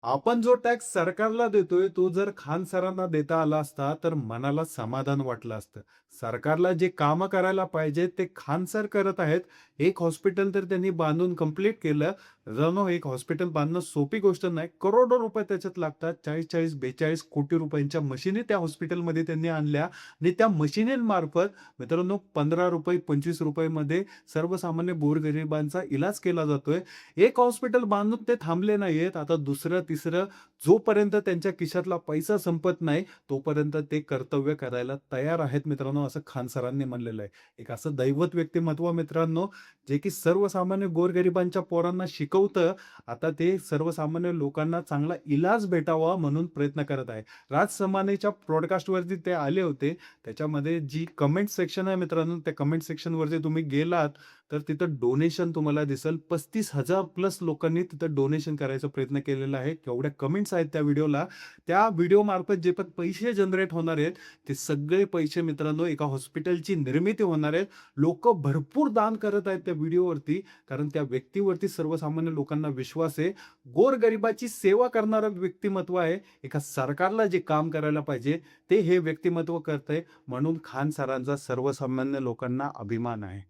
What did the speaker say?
आपण जो टॅक्स सरकारला देतोय, तो जर खान सरांना देता आला असता, तर मनाला समाधान वाटलं असतं. सरकारला जे कामं करायला पाहिजे, ते खान सर करत आहेत. एक हॉस्पिटल तर त्यांनी बांधून कंप्लीट केलं. मित्रांनो, एक हॉस्पिटल बांधणं सोपी गोष्ट नाही. करोडो रुपये त्याच्यात लागतात. 40-40, 42 कोटी रुपयांच्या मशिनी त्या हॉस्पिटलमध्ये त्यांनी आणल्या आणि त्या मशिनींमार्फत मित्रांनो ₹15, ₹25 मध्ये सर्वसामान्य गोरगरिबांचा इलाज केला जातोय. एक हॉस्पिटल बांधून ते थांबले नाहीयेत. आता दुसरं, तिसरं जोपर्यंत त्यांच्या खिशातला पैसा संपत नाही, तोपर्यंत ते कर्तव्य करायला तयार आहेत मित्रांनो, असं खान सरांनी म्हणलेलं आहे. एक असं दैवत व्यक्तिमत्व मित्रांनो, जे की सर्वसामान्य गोरगरिबांच्या पोरांना शिकवतं. आता ते सर्वसामान्य लोकांना चांगला इलाज भेटावा म्हणून प्रयत्न करत आहे. राज समानीच्या पॉडकास्टवरती ते आले होते. त्याच्यामध्ये जी कमेंट सेक्शन आहे मित्रांनो, त्या कमेंट सेक्शनवरती तुम्ही गेलात, तर तिथं डोनेशन तुम्हाला दिसेल. 35,000 प्लस लोकांनी तिथं डोनेशन करायचा प्रयत्न केलेला आहे. केवढ्या कमेंट्स आहेत त्या व्हिडिओला. त्या व्हिडिओमार्फत जे पण पैसे जनरेट होणार आहेत, ते सगळे पैसे मित्रांनो एका हॉस्पिटलची निर्मिती होणार आहे. लोकं भरपूर दान करत आहेत त्या व्हिडिओवरती, कारण त्या व्यक्तीवरती सर्वसामान्य लोकांना विश्वास आहे. गोरगरिबाची सेवा करणारं व्यक्तिमत्व आहे. एका सरकारला जे काम करायला पाहिजे, ते हे व्यक्तिमत्व करतंय. म्हणून खान सरांचा सर्वसामान्य लोकांना अभिमान आहे.